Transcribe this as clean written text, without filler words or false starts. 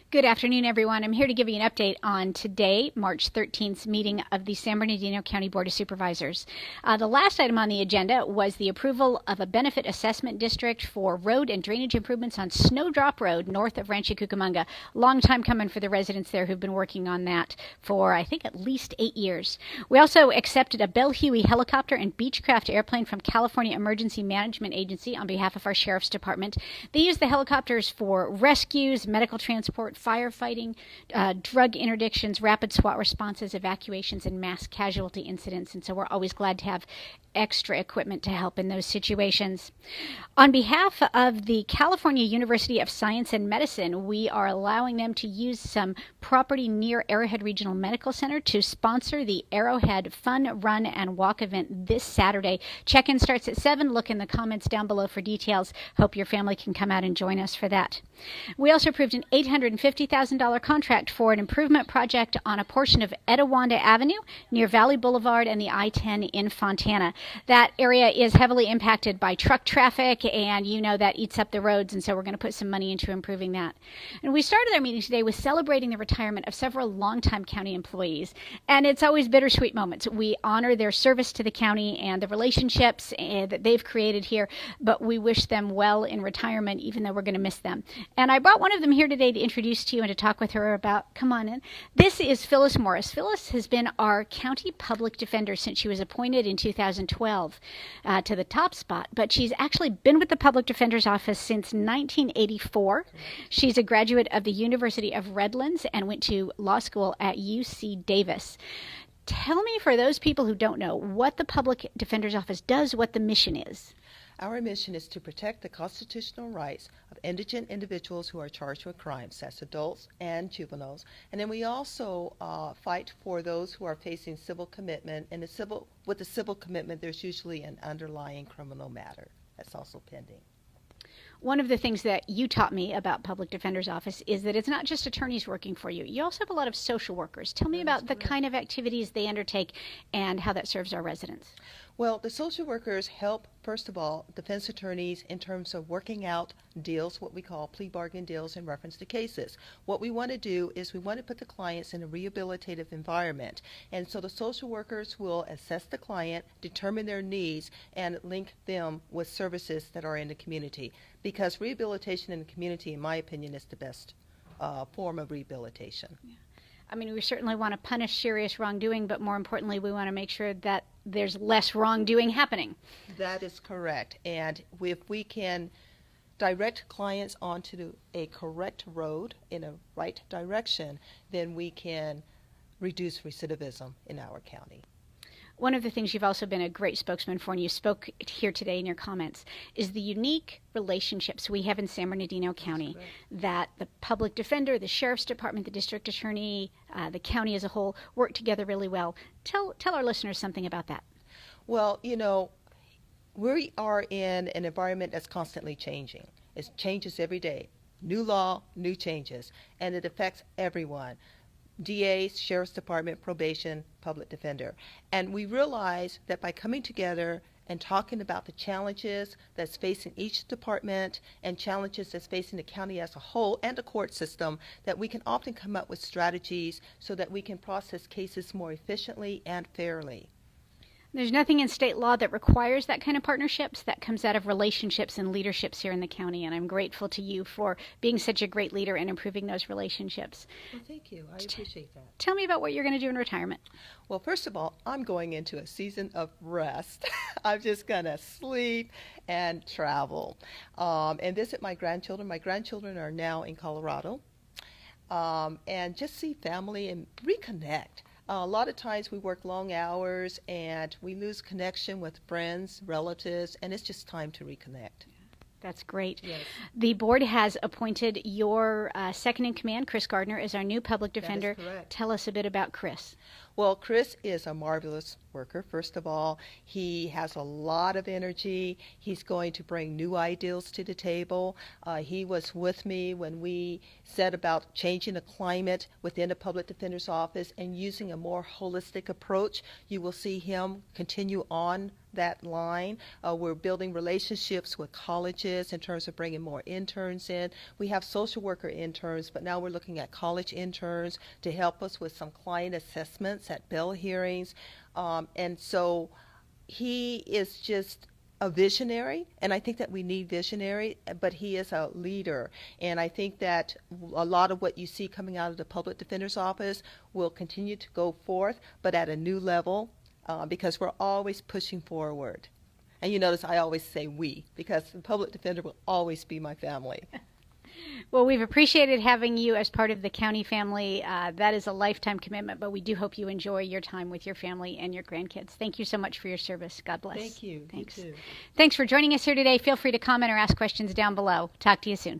Good afternoon, everyone. I'm here to give you an update on today, March 13th, meeting of the San Bernardino County Board of Supervisors. The last item on the agenda was the approval of a benefit assessment district for road and drainage improvements on Snowdrop Road north of Rancho Cucamonga. Long time coming for the residents there who've been working on that for, I think, at least 8 years. We also accepted a Bell Huey helicopter and Beechcraft airplane from California Emergency Management Agency on behalf of our Sheriff's Department. They use the helicopters for rescues, medical transport, firefighting, drug interdictions, rapid SWAT responses, evacuations, and mass casualty incidents. And so we're always glad to have extra equipment to help in those situations. On behalf of the California University of Science and Medicine, we are allowing them to use some property near Arrowhead Regional Medical Center to sponsor the Arrowhead Fun, Run, and Walk event this Saturday. Check-in starts at 7. Look in the comments down below for details. Hope your family can come out and join us for that. We also approved an $850,000 contract for an improvement project on a portion of Etowanda Avenue near Valley Boulevard and the I-10 in Fontana. That area is heavily impacted by truck traffic, and you know that eats up the roads, and so we're going to put some money into improving that. And we started our meeting today with celebrating the retirement of several longtime county employees, and it's always bittersweet moments. We honor their service to the county and the relationships that they've created here, but we wish them well in retirement, even though we're going to miss them. And I brought one of them here today to introduce to you and to talk with her about, come on in. This is Phyllis Morris. Phyllis has been our county public defender since she was appointed in 2012 to the top spot, but she's actually been with the public defender's office since 1984. She's a graduate of the University of Redlands and went to law school at UC Davis. Tell me, for those people who don't know, what the public defender's office does, what the mission is. Our mission is to protect the constitutional rights of indigent individuals who are charged with crimes, that's adults and juveniles. And then we also fight for those who are facing civil commitment. And with the civil commitment, there's usually an underlying criminal matter that's also pending. One of the things that you taught me about Public Defender's Office is that it's not just attorneys working for you. You also have a lot of social workers. Tell me about the kind of activities they undertake and how that serves our residents. Well, the social workers help, first of all, defense attorneys in terms of working out deals, what we call plea bargain deals in reference to cases. What we want to do is we want to put the clients in a rehabilitative environment. And so the social workers will assess the client, determine their needs, and link them with services that are in the community. Because rehabilitation in the community, in my opinion, is the best form of rehabilitation. Yeah. I mean, we certainly want to punish serious wrongdoing, but more importantly, we want to make sure that there's less wrongdoing happening. That is correct. And if we can direct clients onto a correct road in a right direction, then we can reduce recidivism in our county. One of the things you've also been a great spokesman for, and you spoke here today in your comments, is the unique relationships we have in San Bernardino County that the public defender, the sheriff's department, the district attorney, the county as a whole work together really well. Tell our listeners something about that. Well, you know, we are in an environment that's constantly changing. It changes every day. New law, new changes, and it affects everyone. DAs, Sheriff's Department, probation, public defender. And we realize that by coming together and talking about the challenges that's facing each department and challenges that's facing the county as a whole and the court system, that we can often come up with strategies so that we can process cases more efficiently and fairly. There's nothing in state law that requires that kind of partnerships. That comes out of relationships and leaderships here in the county, and I'm grateful to you for being such a great leader and improving those relationships. Well, thank you. I appreciate that. Tell me about what you're going to do in retirement. Well, first of all, I'm going into a season of rest. I'm just going to sleep and travel and visit my grandchildren. My grandchildren are now in Colorado, and just see family and reconnect. A lot of times we work long hours and we lose connection with friends, relatives, and it's just time to reconnect. That's great. Yes. The board has appointed your second in command, Chris Gardner, as our new public defender. That is correct. Tell us a bit about Chris. Well, Chris is a marvelous worker. First of all, he has a lot of energy. He's going to bring new ideas to the table. He was with me when we said about changing the climate within the public defender's office and using a more holistic approach. You will see him continue on that line. We're building relationships with colleges in terms of bringing more interns in. We have social worker interns, but now we're looking at college interns to help us with some client assessments at bail hearings. And so he is just a visionary, and I think that we need visionary, but he is a leader. And I think that a lot of what you see coming out of the public defender's office will continue to go forth, but at a new level, because we're always pushing forward. And you notice I always say we, because the public defender will always be my family. Well, we've appreciated having you as part of the county family. That is a lifetime commitment, but we do hope you enjoy your time with your family and your grandkids. Thank you so much for your service. God bless. Thank you. Thanks. You too. Thanks for joining us here today. Feel free to comment or ask questions down below. Talk to you soon.